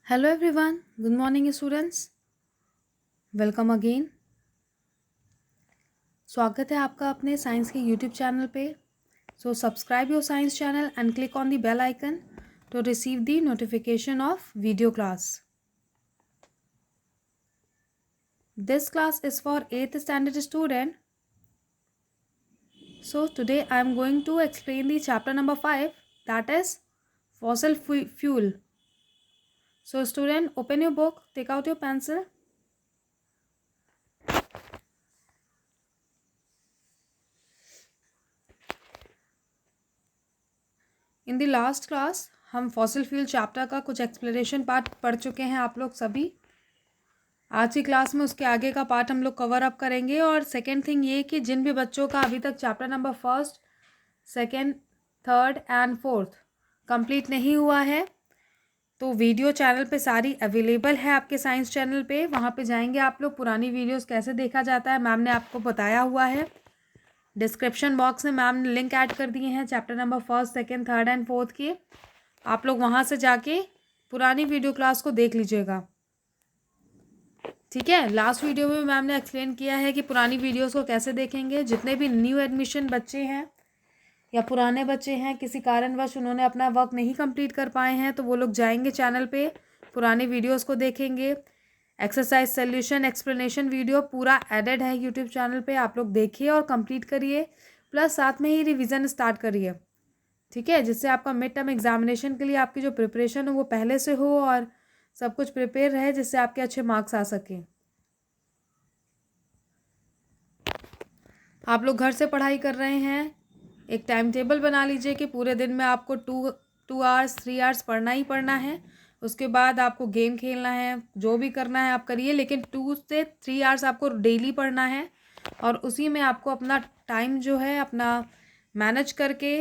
Hello everyone, good morning students. Welcome again. स्वागत है आपका अपने साइंस के यूट्यूब चैनल पे. So subscribe your science channel and click on the bell icon to receive the notification of video class. This class is for 8th standard student. So today I am going to explain the chapter number 5, that is fossil fuel. So student, open your book, take out your pencil. In the last class हम fossil fuel chapter का कुछ explanation part पढ़ चुके हैं आप लोग सभी. आज की क्लास में उसके आगे का पार्ट हम लोग कवर अप करेंगे. और सेकेंड थिंग ये कि जिन भी बच्चों का अभी तक chapter number 1st, 2nd, 3rd and 4th complete नहीं हुआ है तो वीडियो चैनल पे सारी अवेलेबल है आपके साइंस चैनल पे. वहाँ पे जाएंगे आप लोग. पुरानी वीडियोस कैसे देखा जाता है मैम ने आपको बताया हुआ है. डिस्क्रिप्शन बॉक्स में मैम ने लिंक ऐड कर दिए हैं chapter number 1st, 2nd, 3rd and 4th के. आप लोग वहाँ से जाके पुरानी वीडियो क्लास को देख लीजिएगा. ठीक है. लास्ट वीडियो में मैम ने एक्सप्लेन किया है कि पुरानी वीडियोस को कैसे देखेंगे. जितने भी न्यू एडमिशन बच्चे हैं या पुराने बच्चे हैं, किसी कारणवश उन्होंने अपना वर्क नहीं कंप्लीट कर पाए हैं, तो वो लोग जाएंगे चैनल पे, पुराने वीडियोस को देखेंगे. एक्सरसाइज सोल्यूशन एक्सप्लेनेशन वीडियो पूरा एडेड है यूट्यूब चैनल पे. आप लोग देखिए और कंप्लीट करिए. प्लस साथ में ही रिवीजन स्टार्ट करिए. ठीक है. जिससे आपका मिड टर्म एग्जामिनेशन के लिए आपकी जो प्रिपरेशन हो वो पहले से हो और सब कुछ प्रिपेयर रहे, जिससे आपके अच्छे मार्क्स आ सकें. आप लोग घर से पढ़ाई कर रहे हैं, एक टाइम टेबल बना लीजिए कि पूरे दिन में आपको 2 आवर्स 3 आवर्स पढ़ना ही पढ़ना है. उसके बाद आपको गेम खेलना है, जो भी करना है आप करिए, लेकिन 2 से 3 आवर्स आपको डेली पढ़ना है. और उसी में आपको अपना टाइम जो है अपना मैनेज करके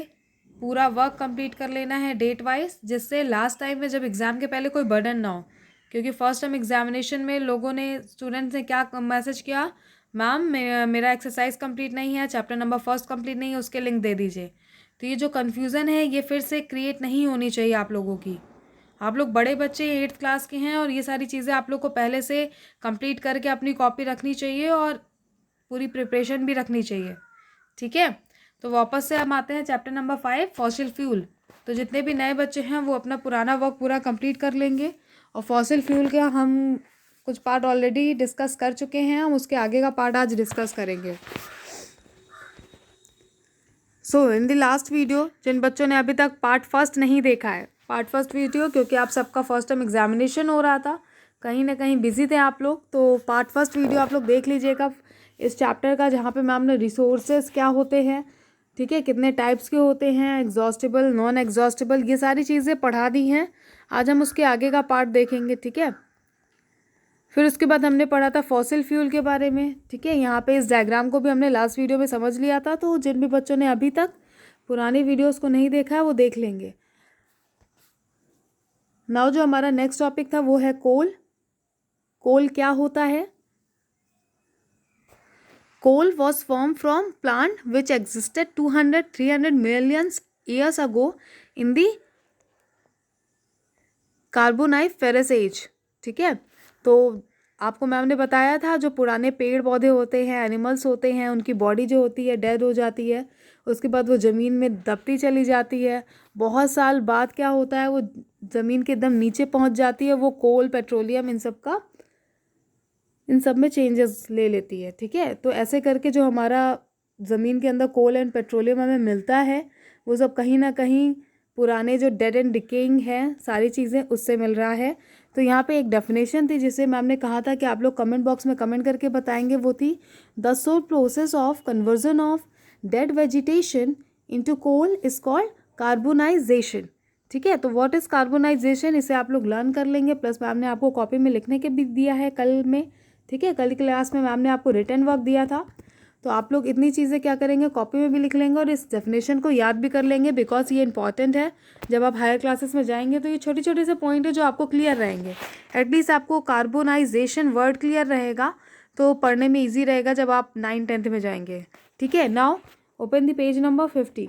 पूरा वर्क कंप्लीट कर लेना है डेट वाइज, जिससे लास्ट टाइम में जब एग्ज़ाम के पहले कोई बर्डन ना हो. क्योंकि फर्स्ट टाइम एग्जामिनेशन में लोगों ने स्टूडेंट्स ने क्या मैसेज किया, मैम मेरा एक्सरसाइज कंप्लीट नहीं है, चैप्टर नंबर 1st कंप्लीट नहीं है, उसके लिंक दे दीजिए. तो ये जो कन्फ्यूज़न है ये फिर से क्रिएट नहीं होनी चाहिए आप लोगों की. आप लोग बड़े बच्चे 8th क्लास के हैं और ये सारी चीज़ें आप लोग को पहले से कंप्लीट करके अपनी कॉपी रखनी चाहिए और पूरी प्रिपरेशन भी रखनी चाहिए. ठीक है. तो वापस से हम आते हैं चैप्टर नंबर 5 फॉसिल फ्यूल. तो जितने भी नए बच्चे हैं वो अपना पुराना वर्क पूरा कंप्लीट कर लेंगे. और फॉसिल फ्यूल का हम कुछ पार्ट ऑलरेडी डिस्कस कर चुके हैं, हम उसके आगे का पार्ट आज डिस्कस करेंगे. सो इन द लास्ट वीडियो जिन बच्चों ने अभी तक पार्ट 1st नहीं देखा है, पार्ट 1st वीडियो, क्योंकि आप सबका फर्स्ट टाइम एग्जामिनेशन हो रहा था, कहीं ना कहीं बिजी थे आप लोग, तो पार्ट 1st वीडियो आप लोग देख लीजिएगा इस चैप्टर का, जहाँ पे मैम ने रिसोर्सेज क्या होते हैं, ठीक है, कितने टाइप्स के होते हैं, एग्जॉस्टेबल नॉन एग्जॉस्टेबल, ये सारी चीज़ें पढ़ा दी हैं. आज हम उसके आगे का पार्ट देखेंगे. ठीक है. फिर उसके बाद हमने पढ़ा था फॉसिल फ्यूल के बारे में. ठीक है. यहाँ पे इस डायग्राम को भी हमने लास्ट वीडियो में समझ लिया था, तो जिन भी बच्चों ने अभी तक पुरानी वीडियोस को नहीं देखा है वो देख लेंगे. नाउ जो हमारा नेक्स्ट टॉपिक था वो है कोल. कोल क्या होता है? Coal was form from plant which existed 200-300 millions years ago in the Carboniferous age. ठीक है. तो आपको मैम ने बताया था जो पुराने पेड़ पौधे होते हैं, एनिमल्स होते हैं, उनकी बॉडी जो होती है डेड हो जाती है, उसके बाद वो ज़मीन में दबती चली जाती है. बहुत साल बाद क्या होता है, वो ज़मीन के एकदम नीचे पहुंच जाती है, वो कोल पेट्रोलियम इन सब में चेंजेस ले लेती है. ठीक है. तो ऐसे करके जो हमारा ज़मीन के अंदर कोल एंड पेट्रोलियम हमें मिलता है, वो सब कहीं ना कहीं पुराने जो डेड एंड डिकेइंग है सारी चीज़ें उससे मिल रहा है. तो यहाँ पे एक डेफिनेशन थी जिसे मैम ने कहा था कि आप लोग कमेंट बॉक्स में कमेंट करके बताएंगे. वो थी the sole process of conversion of dead vegetation into coal is called carbonisation. ठीक है. तो व्हाट इज़ कार्बोनाइजेशन, इसे आप लोग लर्न कर लेंगे. प्लस मैम ने आपको कॉपी में लिखने के भी दिया है कल में. ठीक है. कल की क्लास में मैम ने आपको रिटन वर्क दिया था, तो आप लोग इतनी चीज़ें क्या करेंगे, कॉपी में भी लिख लेंगे और इस डेफिनेशन को याद भी कर लेंगे, बिकॉज ये इंपॉर्टेंट है. जब आप हायर क्लासेस में जाएंगे तो ये छोटे छोटे से पॉइंट है जो आपको क्लियर रहेंगे. एटलीस्ट आपको कार्बोनाइजेशन वर्ड क्लियर रहेगा तो पढ़ने में ईजी रहेगा जब आप 9th-10th में जाएंगे. ठीक है. Now open the page number 50.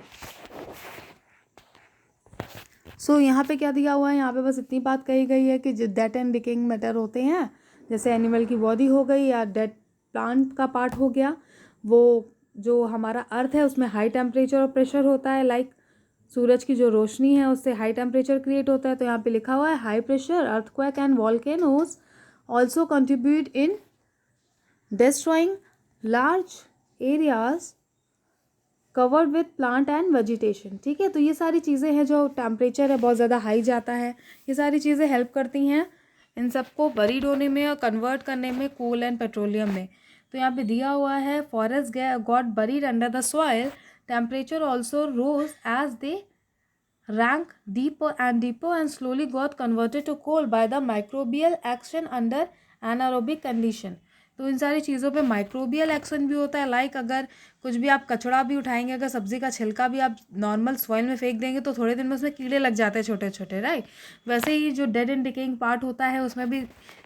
सो यहाँ पे क्या दिया हुआ है, यहाँ पे बस इतनी बात कही गई है कि जो डेड एंड डिकेइंग मैटर होते हैं, जैसे एनिमल की बॉडी हो गई या डेड प्लांट का पार्ट हो गया, वो जो हमारा अर्थ है उसमें हाई टेम्परेचर और प्रेशर होता है, लाइक सूरज की जो रोशनी है उससे हाई टेम्परेचर क्रिएट होता है। तो यहाँ पे लिखा हुआ है high pressure earthquake and volcanoes also contribute in destroying large areas covered with plant and vegetation. ठीक है, तो ये सारी चीज़ें हैं, जो टेम्परेचर है बहुत ज़्यादा हाई जाता है, ये सारी चीज़ें हेल्प करती हैं इन सबको बरीड होने में और कन्वर्ट करने में कोल एंड पेट्रोलियम में। तो यहाँ पे दिया हुआ है forest got buried under the soil, temperature also rose as they rank deeper and slowly got converted to coal by the microbial action under anaerobic condition। तो इन सारी चीज़ों पे माइक्रोबियल एक्शन भी होता है, लाइक अगर कुछ भी आप कचड़ा भी उठाएंगे, अगर सब्जी का छिलका भी आप नॉर्मल सॉइल में फेंक देंगे तो थोड़े दिन में उसमें कीड़े लग जाते हैं छोटे छोटे, राइट। वैसे ही जो डेड एंड डिकेइंग पार्ट होता है उसमें भी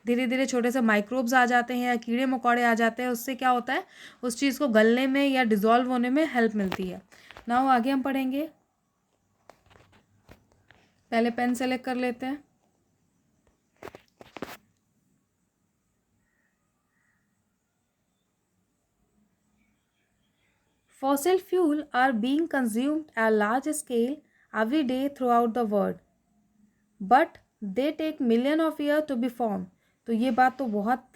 धीरे धीरे छोटे से माइक्रोब्स आ जाते हैं या कीड़े मकोड़े आ जाते हैं, उससे क्या होता है उस चीज़ को गलने में या डिज़ोल्व होने में हेल्प मिलती है। नाउ आगे हम पढ़ेंगे, पहले पेन सेलेक्ट कर लेते हैं। Fossil fuel are being consumed at large scale every day throughout the world, but they take million of years to be formed। तो ये बात तो बहुत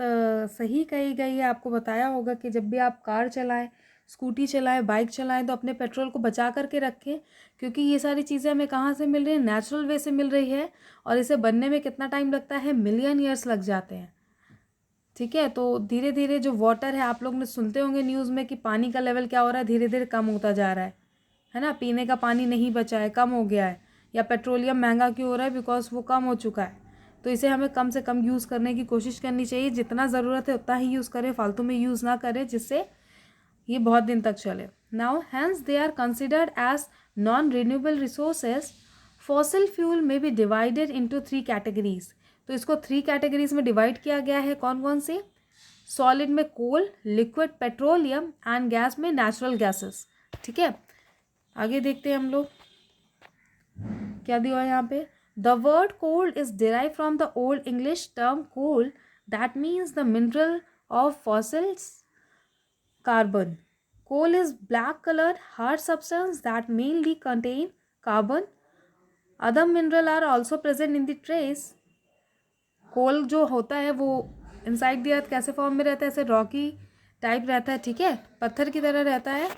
सही कही गई है। आपको बताया होगा कि जब भी आप कार चलाएं, स्कूटी चलाएं, बाइक चलाएं तो अपने पेट्रोल को बचा करके रखें, क्योंकि ये सारी चीज़ें हमें कहाँ से मिल रही है, नेचुरल वे से मिल रही है, और इसे बनने में कितना टाइम लगता है, मिलियन ईयर्स लग जाते हैं। ठीक है, तो धीरे धीरे जो वाटर है, आप लोग ने सुनते होंगे न्यूज़ में कि पानी का लेवल क्या हो रहा है, धीरे धीरे कम होता जा रहा है ना। पीने का पानी नहीं बचा है, कम हो गया है। या पेट्रोलियम महंगा क्यों हो रहा है, बिकॉज वो कम हो चुका है। तो इसे हमें कम से कम यूज़ करने की कोशिश करनी चाहिए, जितना ज़रूरत है उतना ही यूज़ करें, फालतू में यूज़ ना करें, जिससे ये बहुत दिन तक चले। Now hence they are considered as non renewable resources. Fossil fuel में बी डिवाइडेड इंटू 3 कैटेगरीज। तो इसको 3 कैटेगरीज में डिवाइड किया गया है। कौन कौन से? सॉलिड में कोल, लिक्विड पेट्रोलियम एंड गैस में नेचुरल गैसेस। ठीक है, आगे देखते हैं हम लोग क्या दिया है यहाँ पे। The word coal is derive from the old English term coal that means the mineral of fossils carbon। Coal is black colored hard substance that mainly contain carbon। Other mineral are also present in the trace। कोल जो होता है वो inside the earth कैसे form में रहता है, ऐसे Rocky type रहता है, ठीक है, पत्थर की तरह रहता है।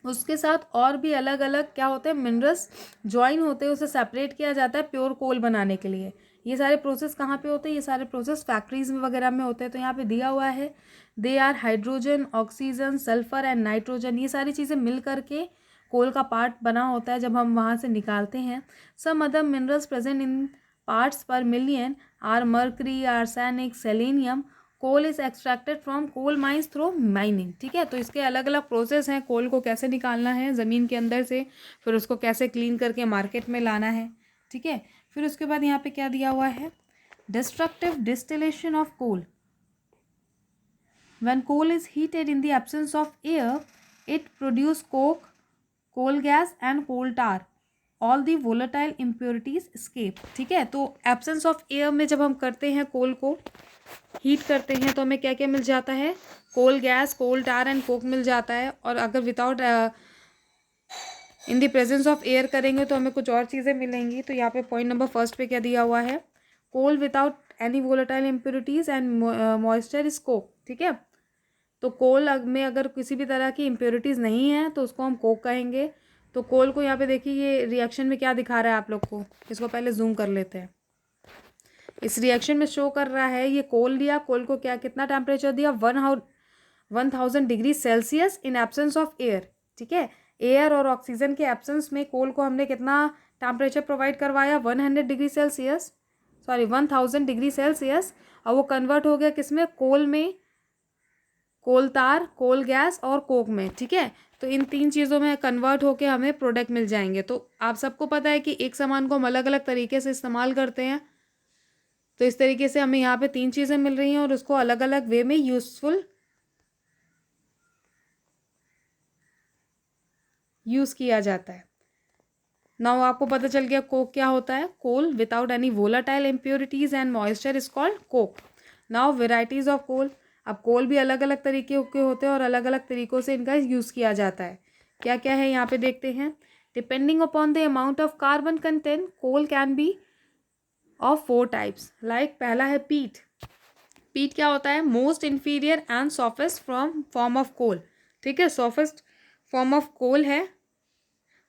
उसके साथ और भी अलग अलग क्या होते हैं, मिनरल्स ज्वाइन होते हैं, उसे सेपरेट किया जाता है प्योर कोल बनाने के लिए। ये सारे प्रोसेस कहाँ पे होते हैं, ये सारे प्रोसेस फैक्ट्रीज में वगैरह में होते हैं। तो यहाँ पे दिया हुआ है they are hydrogen, oxygen, sulphur and nitrogen. ये सारी चीज़ें मिल करके कोल का पार्ट बना होता है जब हम वहाँ से निकालते हैं। Some other minerals present in parts per million are mercury, arsenic, selenium. Coal is extracted from coal mines through mining. ठीक है, तो इसके अलग अलग प्रोसेस हैं, कोल को कैसे निकालना है ज़मीन के अंदर से, फिर उसको कैसे क्लीन करके मार्केट में लाना है। ठीक है, फिर उसके बाद यहाँ पे क्या दिया हुआ है, destructive distillation of coal. When coal is heated in the absence of air it produce coke, coal gas and coal tar. All the volatile impurities escape. ठीक है, तो एब्सेंस ऑफ एयर में जब हम करते हैं कोल को हीट करते हैं तो हमें क्या क्या मिल जाता है, coal gas, coal tar and coke मिल जाता है। और अगर without in the presence of air करेंगे तो हमें कुछ और चीज़ें मिलेंगी। तो यहाँ पे पॉइंट नंबर फर्स्ट पे क्या दिया हुआ है, coal without any volatile impurities and moisture is coke. ठीक है, तो कोल में अगर किसी भी तरह की इम्प्योरिटीज़ नहीं है तो उसको हम कोक कहेंगे। तो कोल को यहाँ पे देखिए, ये रिएक्शन में क्या दिखा रहा है आप लोग को, इसको पहले जूम कर लेते हैं। इस रिएक्शन में शो कर रहा है, ये कोल लिया, कोल को क्या कितना टेम्परेचर दिया, 1000 degree Celsius in absence of air. ठीक है, एयर और ऑक्सीजन के एब्सेंस में कोल को हमने कितना टेम्परेचर प्रोवाइड करवाया, 100 degree Celsius, sorry 1000 degree Celsius. और वो कन्वर्ट हो गया किस में, कोल में, कोल तार, कोल गैस और कोक में। ठीक है, तो इन 3 चीज़ों में कन्वर्ट होके हमें प्रोडक्ट मिल जाएंगे। तो आप सबको पता है कि एक सामान को हम अलग अलग तरीके से इस्तेमाल करते हैं, तो इस तरीके से हमें यहाँ पे 3 चीज़ें मिल रही हैं और उसको अलग अलग वे में यूज़ किया जाता है। नाउ आपको पता चल गया कोक क्या होता है। Coal without any volatile impurities and moisture is called coke. Now varieties of coal. अब कोल भी अलग अलग तरीके के होते हैं और अलग अलग तरीक़ों से इनका यूज़ किया जाता है। क्या क्या है यहाँ पे देखते हैं। Depending upon the amount of carbon content coal can be of 4 types. Like पहला है पीट। पीट क्या होता है, most inferior and softest form of coal. ठीक है, सॉफ्टेस्ट फॉर्म ऑफ कोल है।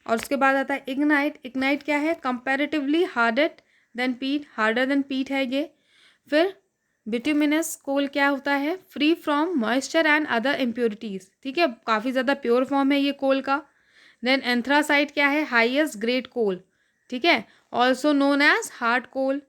और उसके बाद आता है इग्नाइट। इग्नाइट क्या है, कंपैरेटिवली हार्डर देन पीट, हार्डर देन पीट है ये। फिर बिट्यूमिनस कोल क्या होता है, free from moisture and other impurities. ठीक है, काफ़ी ज़्यादा प्योर फॉर्म है ये कोल का। देन एंथ्रासाइट क्या है, हाईएस्ट ग्रेड कोल। ठीक है, also known as hard coal.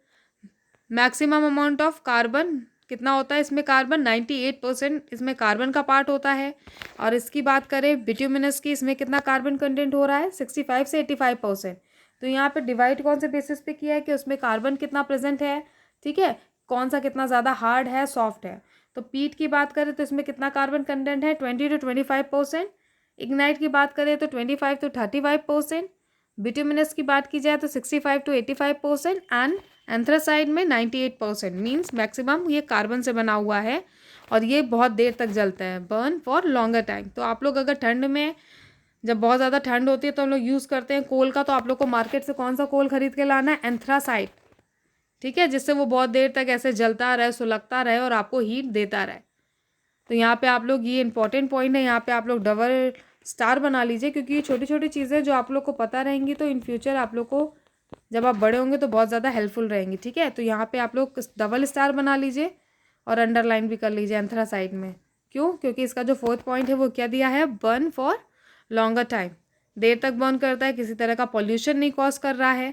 Maximum amount of carbon कितना होता है इसमें, कार्बन 98% इसमें कार्बन का पार्ट होता है। और इसकी बात करें बिट्यूमिनस की, इसमें कितना कार्बन कंटेंट हो रहा है, 65 से 85%। तो यहाँ पे डिवाइड कौन से बेसिस पे किया है कि उसमें कार्बन कितना प्रेजेंट है। ठीक है, कौन सा कितना ज़्यादा हार्ड है, सॉफ्ट है। तो पीट की बात करें तो इसमें कितना कार्बन कंटेंट है, 20 to 25%। इग्नाइट की बात करें तो 25 to 35%। बिट्यूमिनस की बात की जाए तो 65 to 85% एंड एंथ्रासाइड में 98%। मीन्स मैक्सिमम ये कार्बन से बना हुआ है और ये बहुत देर तक जलता है, बर्न फॉर लॉन्गर टाइम। तो आप लोग अगर ठंड में, जब बहुत ज़्यादा ठंड होती है तो हम लोग यूज़ करते हैं कोल का, तो आप लोग को मार्केट से कौन सा कोल खरीद के लाना है, एंथ्रासाइड। ठीक है, जिससे वो बहुत देर तक ऐसे जलता रहे, सुलगता रहे और आपको हीट देता रहे। तो यहाँ पे आप लोग, ये इंपॉर्टेंट पॉइंट है, यहाँ पे आप लोग डबल स्टार बना लीजिए, क्योंकि ये छोटी छोटी चीज़ें जो आप लोग को पता रहेंगी तो इन फ्यूचर आप लोग को जब आप बड़े होंगे तो बहुत ज़्यादा हेल्पफुल रहेंगी। ठीक है, तो यहाँ पे आप लोग डबल स्टार बना लीजिए और अंडरलाइन भी कर लीजिए एंथ्रासाइड में। क्यों, क्योंकि इसका जो 4th पॉइंट है वो क्या दिया है, बर्न फॉर लॉन्गर टाइम, देर तक बर्न करता है, किसी तरह का पॉल्यूशन नहीं कॉज कर रहा है।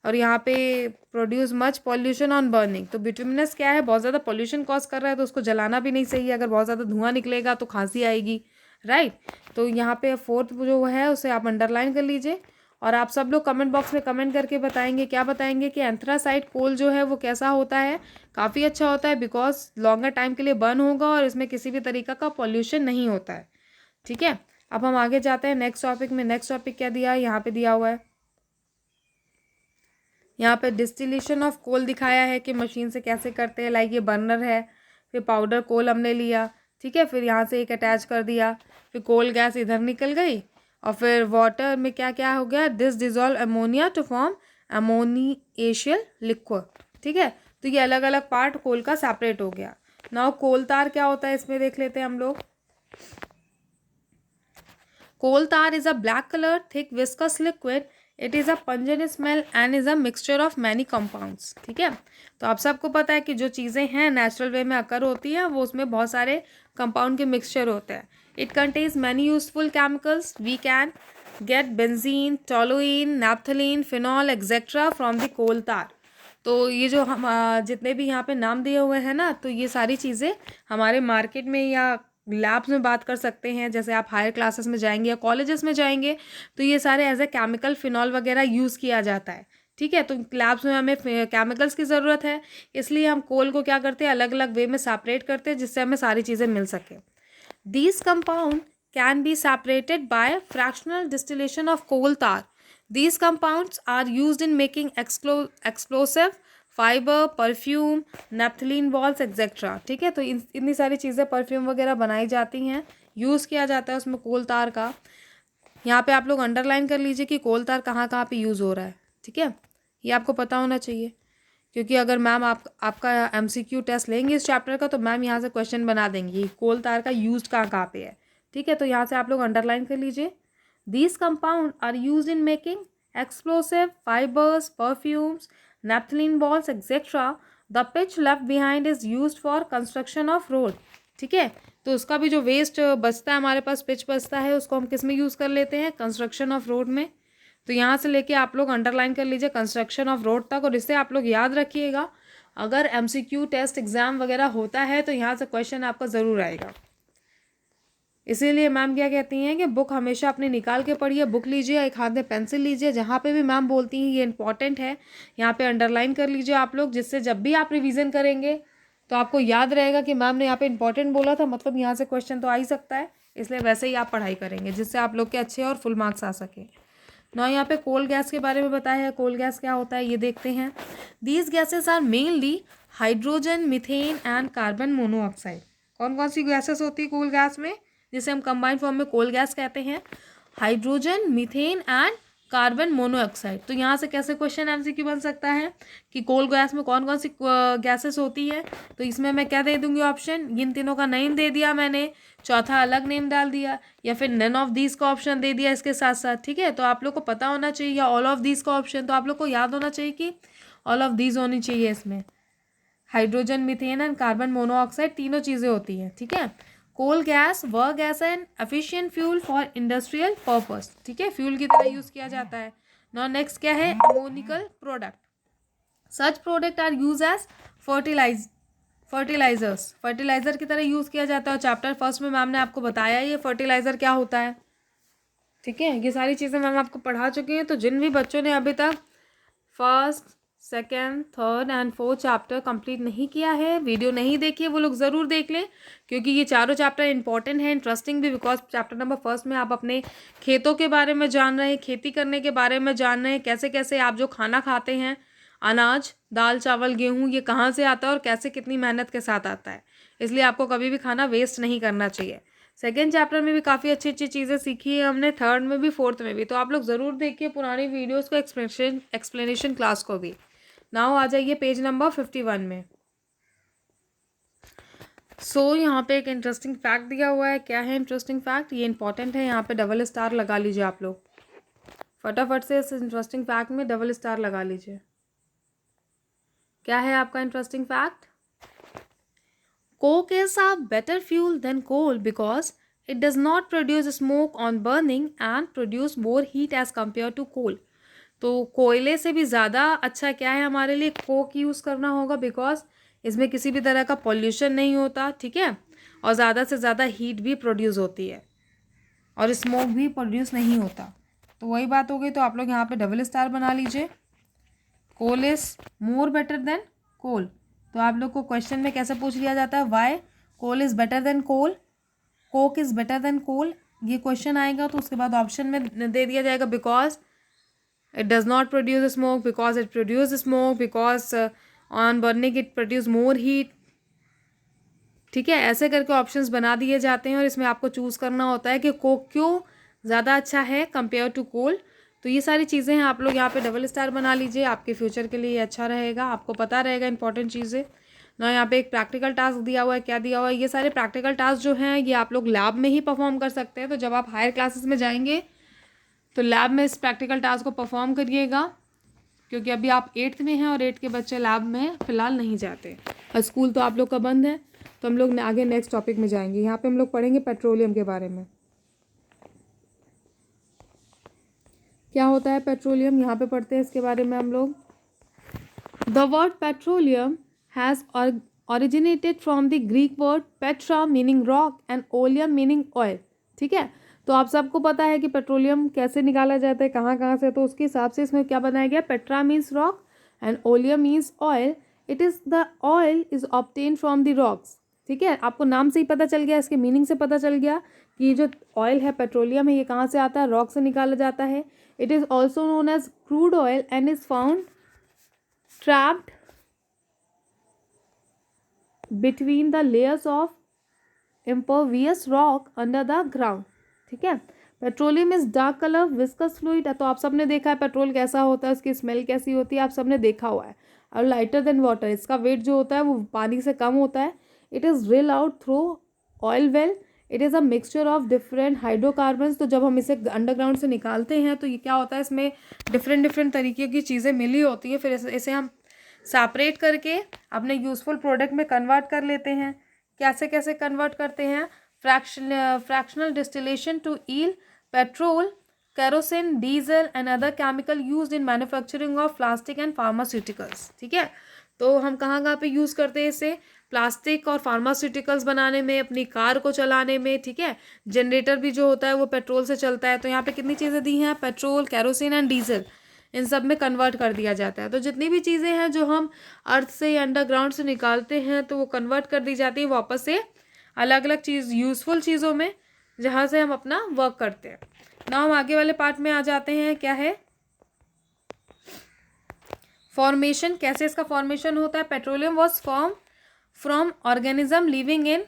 और यहाँ पे produce much pollution on burning. तो बिट्यूमिनस क्या है, बहुत ज़्यादा पॉल्यूशन कॉज कर रहा है, तो उसको जलाना भी नहीं सही है। अगर बहुत ज़्यादा धुआं निकलेगा तो खांसी आएगी, राइट। तो यहाँ पे 4th जो है उसे आप अंडरलाइन कर लीजिए। और आप सब लोग कमेंट बॉक्स में कमेंट करके बताएंगे, क्या बताएंगे कि एंथ्रासाइड कोल जो है वो कैसा होता है। काफ़ी अच्छा होता है, बिकॉज लॉन्गर टाइम के लिए बर्न होगा और इसमें किसी भी तरीका का पॉल्यूशन नहीं होता है। ठीक है, अब हम आगे जाते हैं नेक्स्ट टॉपिक में। नेक्स्ट टॉपिक क्या दिया है, यहाँ पे दिया हुआ है, यहाँ पे डिस्टिलेशन ऑफ कोल दिखाया है कि मशीन से कैसे करते हैं। लाइक ये बर्नर है, फिर पाउडर कोल हमने लिया, ठीक है, फिर यहाँ से एक अटैच कर दिया, फिर कोल गैस इधर निकल गई और फिर वाटर में क्या क्या हो गया, this dissolve ammonia to form ammoniacal liquid. ठीक है, तो ये अलग अलग पार्ट कोल का सेपरेट हो गया। नाउ कोल तार क्या होता है इसमें देख लेते हैं हम लोग। कोल तार is a black colour thick viscous liquid. It is a pungent smell and is a mixture of many compounds. ठीक है, तो आप सबको पता है कि जो चीज़ें हैं नेचुरल वे में अकर होती हैं वो उसमें बहुत सारे कंपाउंड के मिक्सचर होते हैं। It contains many useful chemicals. We can get benzene, toluene, naphthalene, phenol etcetera from the coal tar. तो ये जो हम जितने भी यहाँ पे नाम दिए हुए हैं ना, तो ये सारी चीज़ें हमारे मार्केट में या लैब्स में बात कर सकते हैं। जैसे आप हायर क्लासेस में जाएंगे या कॉलेजेस में जाएंगे तो ये सारे एज ए केमिकल फिनॉल वगैरह यूज़ किया जाता है। ठीक है, तो लैब्स में हमें केमिकल्स की ज़रूरत है, इसलिए हम कोल को क्या करते हैं, अलग अलग वे में सेपरेट करते हैं जिससे हमें सारी चीज़ें मिल सकें। These compound can be separated by fractional distillation of coal tar. These compounds are used in making explosive, fibre, perfume, naphthalene balls etcetera. ठीक है, तो इतनी सारी चीज़ें परफ्यूम वगैरह बनाई जाती हैं, यूज़ किया जाता है उसमें कोल तार का। यहाँ पे आप लोग अंडरलाइन कर लीजिए कि कोल तार कहाँ कहाँ पे यूज़ हो रहा है। ठीक है, ये आपको पता होना चाहिए, क्योंकि अगर मैम आपका MCQ टेस्ट लेंगे इस चैप्टर का तो मैम यहाँ से क्वेश्चन बना देंगी कोल तार का यूज कहाँ कहाँ पे है। ठीक है, तो यहाँ से आप लोग अंडरलाइन कर लीजिए। These compound are use in making explosive, fibres, perfumes, naphthalene balls etcetera. The pitch left behind is use for construction of road. ठीक है, तो उसका भी जो वेस्ट बचता है, हमारे पास पिच बचता है, उसको हम किस में यूज़ कर लेते हैं, कंस्ट्रक्शन ऑफ रोड में। तो यहाँ से लेके आप लोग अंडरलाइन कर लीजिए कंस्ट्रक्शन ऑफ रोड तक, और इससे आप लोग याद रखिएगा अगर MCQ टेस्ट एग्जाम वगैरह होता है तो यहाँ से क्वेश्चन आपका ज़रूर आएगा। इसीलिए मैम क्या कहती हैं कि बुक हमेशा अपनी निकाल के पढ़िए, बुक लीजिए, एक हाथ में पेंसिल लीजिए, जहाँ पे भी मैम बोलती हैं ये इंपॉर्टेंट है यहाँ पे अंडरलाइन कर लीजिए आप लोग, जिससे जब भी आप रिवीजन करेंगे तो आपको याद रहेगा कि मैम ने यहाँ पे इंपॉर्टेंट बोला था, मतलब यहाँ से क्वेश्चन तो आ ही सकता है, इसलिए वैसे ही आप पढ़ाई करेंगे जिससे आप लोग के अच्छे और फुल मार्क्स आ सकें। ना यहाँ पे कोल गैस के बारे में बताया है। कोल गैस क्या होता है ये देखते हैं। These gases are mainly hydrogen, methane and carbon monoxide. कौन कौन सी गैसेस होती है कोल गैस में, जिसे हम कंबाइंड फॉर्म में कोल गैस कहते हैं? Hydrogen, methane and carbon monoxide. तो यहाँ से कैसे क्वेश्चन एमसीक्यू बन सकता है कि कोल गैस में कौन कौन सी गैसेस होती है? तो इसमें मैं क्या दे दूंगी ऑप्शन, इन तीनों का नेम दे दिया मैंने, चौथा अलग नेम डाल दिया, या फिर नन ऑफ दीज का ऑप्शन दे दिया इसके साथ साथ। ठीक है, तो आप लोग को पता होना चाहिए, या ऑल ऑफ दीज का ऑप्शन, तो आप लोग को याद होना चाहिए कि ऑल ऑफ दीज होनी चाहिए इसमें। Hydrogen, methane and carbon monoxide तीनों चीज़ें होती हैं। ठीक है, कोल गैस वह gas and efficient fuel for industrial purpose. ठीक है, फ्यूल की तरह यूज़ किया जाता है। नाउ नेक्स्ट क्या है, ammoniacal product. Such product are use as fertilisers. Fertiliser की तरह यूज़ किया जाता है। चैप्टर फर्स्ट में मैम ने आपको बताया ये फर्टिलाइजर क्या होता है। ठीक है, ये सारी चीज़ें मैम आपको पढ़ा चुकी हैं। तो जिन भी बच्चों ने अभी तक first, second, third and fourth chapter complete नहीं किया है, वीडियो नहीं देखी है, वो लोग ज़रूर देख लें, क्योंकि ये चारों चैप्टर इंपॉर्टेंट है, इंटरेस्टिंग भी। बिकॉज चैप्टर नंबर फर्स्ट में आप अपने खेतों के बारे में जान रहे हैं, खेती करने के बारे में जान रहे हैं, कैसे कैसे आप जो खाना खाते हैं, अनाज, दाल, चावल, गेहूँ, ये कहाँ से आता है और कैसे कितनी मेहनत के साथ आता है। इसलिए आपको कभी भी खाना वेस्ट नहीं करना चाहिए। सेकेंड चैप्टर में भी काफ़ी अच्छी अच्छी चीज़ें सीखी है हमने, थर्ड में भी, फोर्थ में भी। तो आप लोग ज़रूर देखिए पुरानी वीडियोज़ को, एक्सप्लेनेशन क्लास को भी। नाउ आ जाइए पेज नंबर 51 में। यहाँ पे एक इंटरेस्टिंग फैक्ट दिया हुआ है। क्या है इंटरेस्टिंग फैक्ट, ये इंपॉर्टेंट है, यहाँ पे डबल स्टार लगा लीजिए आप लोग। फटाफट से इस इंटरेस्टिंग फैक्ट में डबल स्टार लगा लीजिए। क्या है आपका interesting fact? Coke is a better fuel than coal because it does not produce smoke on burning and produce more heat as compared to coal. तो कोयले से भी ज़्यादा अच्छा क्या है हमारे लिए, कोक यूज़ करना होगा, बिकॉज इसमें किसी भी तरह का पॉल्यूशन नहीं होता। ठीक है, और ज़्यादा से ज़्यादा हीट भी प्रोड्यूस होती है और स्मोक भी प्रोड्यूस नहीं होता। तो वही बात हो गई। तो आप लोग यहाँ पे डबल स्टार बना लीजिए। Coal is more better than coal. तो आप लोग को क्वेश्चन में कैसे पूछ लिया जाता है, why coal is better than coal, coke is better than coal, ये क्वेश्चन आएगा। तो उसके बाद ऑप्शन में दे दिया जाएगा because it does not produce smoke, because it produce smoke, because on burning it produce more heat. ठीक है, ऐसे करके ऑप्शंस बना दिए जाते हैं और इसमें आपको चूज़ करना होता है कि कोक क्यों ज़्यादा अच्छा है कंपेयर टू कोल। तो ये सारी चीज़ें हैं, आप लोग यहाँ पे डबल स्टार बना लीजिए, आपके फ्यूचर के लिए ये अच्छा रहेगा, आपको पता रहेगा इंपॉर्टेंट चीज़ें ना। यहाँ पे एक प्रैक्टिकल टास्क दिया हुआ है। क्या दिया हुआ है? ये सारे प्रैक्टिकल टास्क जो हैं ये आप लोग लैब में ही परफॉर्म कर सकते हैं। तो जब आप हायर क्लासेस में जाएंगे तो लैब में इस प्रैक्टिकल टास्क को परफॉर्म करिएगा, क्योंकि अभी आप 8th में हैं और 8th के बच्चे लैब में फ़िलहाल नहीं जाते और स्कूल तो आप लोग का बंद है। तो हम लोग आगे नेक्स्ट टॉपिक में जाएंगे। यहाँ पे हम लोग पढ़ेंगे पेट्रोलियम के बारे में। क्या होता है पेट्रोलियम, यहाँ पे पढ़ते हैं इसके बारे में हम लोग। The word petroleum has originated from the Greek word petra meaning rock and oleum meaning oil। ठीक है, तो आप सबको पता है कि पेट्रोलियम कैसे निकाला जाता है, कहाँ कहाँ से। तो उसके हिसाब से इसमें क्या बनाया गया, Petra means rock and oleum means oil. It is the oil is obtain from the rocks. ठीक है, आपको नाम से ही पता चल गया, इसके मीनिंग से पता चल गया कि जो ऑयल है, पेट्रोलियम है, ये कहाँ से आता है, रॉक से निकाला जाता है। It is also known as crude oil and is found trapped between the layers of impervious rock under the ground। ठीक है, petroleum is dark colour viscous fluid. तो आप सबने देखा है पेट्रोल कैसा होता है, उसकी स्मेल कैसी होती है, आप सबने देखा हुआ है। और लाइटर देन वाटर, इसका वेट जो होता है वो पानी से कम होता है। It is drill out through oil well. It is a mixture of different hydrocarbons. तो जब हम इसे अंडरग्राउंड से निकालते हैं तो ये क्या होता है, इसमें डिफरेंट तरीके की चीज़ें मिली होती हैं। फिर इसे हम सेपरेट करके अपने यूज़फुल प्रोडक्ट में कन्वर्ट कर लेते हैं। कैसे कैसे कन्वर्ट करते हैं, fractional distillation to yield petrol, kerosene, diesel and other chemical used in manufacturing of plastic and pharmaceuticals. ठीक है, तो हम कहाँ कहाँ पे यूज़ करते हैं इसे, प्लास्टिक और फार्मास्यूटिकल्स बनाने में, अपनी कार को चलाने में। ठीक है, जनरेटर भी जो होता है वो पेट्रोल से चलता है। तो यहाँ पे कितनी चीज़ें दी हैं, पेट्रोल, केरोसिन एंड डीजल, इन सब में कन्वर्ट कर दिया जाता है। तो जितनी भी चीज़ें हैं जो हम अर्थ से या अंडरग्राउंड से निकालते हैं तो वो कन्वर्ट कर दी जाती है वापस से अलग अलग चीज़, यूज़फुल चीज़ों में, जहाँ से हम अपना वर्क करते हैं। ना हम आगे वाले पार्ट में आ जाते हैं, क्या है फॉर्मेशन, कैसे इसका फॉर्मेशन होता है। Petroleum was form from organism living in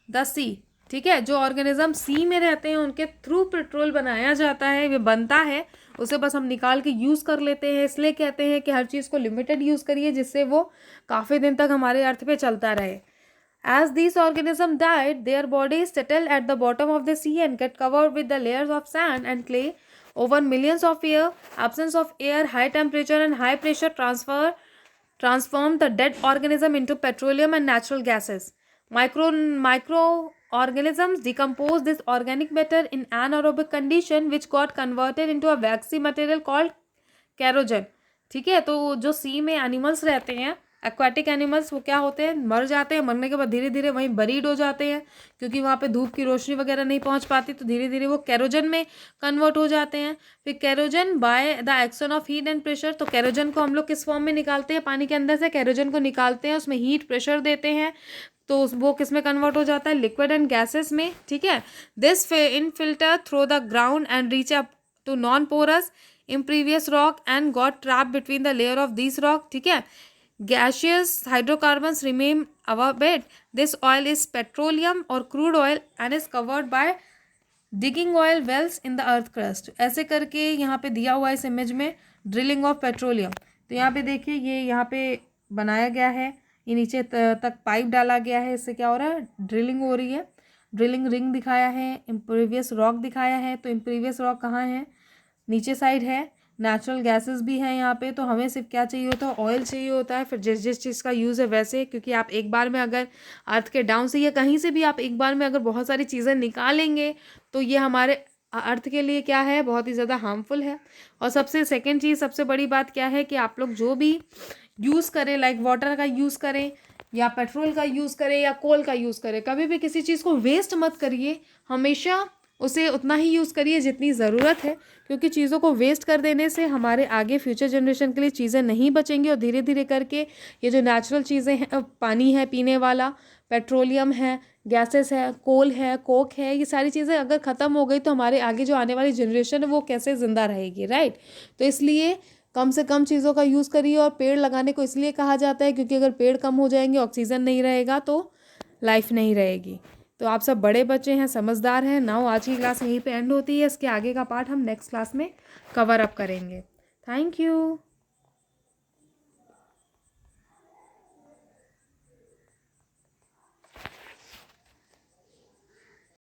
the sea, ठीक है, जो ऑर्गेनिज्म सी में रहते हैं उनके थ्रू पेट्रोल बनाया जाता है, ये बनता है, उसे बस हम निकाल के यूज़ कर लेते हैं। इसलिए कहते हैं कि हर चीज़ को लिमिटेड यूज़ करिए जिससे वो काफ़ी दिन तक हमारे अर्थ पे चलता रहे। As these organisms died, their bodies settled at the bottom of the sea and get covered with the layers of sand and clay over millions of years. Absence of air, high temperature, and high pressure transformed the dead organism into petroleum and natural gases. Microorganisms decompose this organic matter in anaerobic condition, which got converted into a waxy material called kerogen. ठीक है, तो जो सी में animals रहते हैं, aquatic animals, वो क्या होते हैं, मर जाते हैं, मरने के बाद धीरे धीरे वहीं बरीड हो जाते हैं, क्योंकि वहाँ पे धूप की रोशनी वगैरह नहीं पहुँच पाती, तो धीरे धीरे वो कैरोजन में कन्वर्ट हो जाते हैं। फिर kerogen by the action of heat and pressure, तो कैरोजन को हम लोग किस फॉर्म में निकालते हैं, पानी के अंदर से कैरोजन को निकालते हैं, उसमें हीट प्रेशर देते हैं, तो वो किस में कन्वर्ट हो जाता है, लिक्विड एंड गैसेस में, ठीक है। This in filter through the ground and reach up to non porous impervious rock and got trapped between the layer of these rock, ठीक है। gaseous hydrocarbons remain above bed. This oil is petroleum or crude oil and is covered by digging oil wells in the earth crust. ऐसे करके यहाँ पे दिया हुआ है इस इमेज में ड्रिलिंग ऑफ पेट्रोलियम। तो यहाँ पे देखिए, ये यहाँ पे बनाया गया है, ये नीचे तक पाइप डाला गया है, इससे क्या हो रहा है, ड्रिलिंग हो रही है। ड्रिलिंग रिंग दिखाया है, इम्परीवियस रॉक दिखाया है, तो इम्परीवियस रॉक कहाँ है, नीचे साइड है। नेचुरल गैसेस भी हैं यहाँ पे, तो हमें सिर्फ क्या चाहिए होता है, ऑयल चाहिए होता है। फिर जिस जिस चीज़ का यूज़ है वैसे, क्योंकि आप एक बार में अगर अर्थ के डाउन से या कहीं से भी आप एक बार में अगर बहुत सारी चीज़ें निकालेंगे तो ये हमारे अर्थ के लिए क्या है, बहुत ही ज़्यादा हार्मफुल है। और सबसे सेकेंड चीज़, सबसे बड़ी बात क्या है कि आप लोग जो भी यूज़ करें, लाइक वाटर का यूज़ करें या पेट्रोल का यूज़ करें या कोल का यूज़ करें, कभी भी किसी चीज़ को वेस्ट मत करिए, हमेशा उसे उतना ही यूज़ करिए जितनी ज़रूरत है, क्योंकि चीज़ों को वेस्ट कर देने से हमारे आगे फ्यूचर जनरेशन के लिए चीज़ें नहीं बचेंगी। और धीरे धीरे करके ये जो नेचुरल चीज़ें हैं, पानी है पीने वाला, पेट्रोलियम है, गैसेस है, कोल है, कोक है, ये सारी चीज़ें अगर ख़त्म हो गई तो हमारे आगे जो आने वाली जनरेशन है वो कैसे ज़िंदा रहेगी, राइट। तो इसलिए कम से कम चीज़ों का यूज़ करिए। और पेड़ लगाने को इसलिए कहा जाता है क्योंकि अगर पेड़ कम हो जाएंगे, ऑक्सीजन नहीं रहेगा, तो लाइफ नहीं रहेगी। तो आप सब बड़े बच्चे हैं, समझदार हैं। नाउ आज की क्लास यहीं पे एंड होती है, इसके आगे का पार्ट हम नेक्स्ट क्लास में कवर अप करेंगे। Thank you.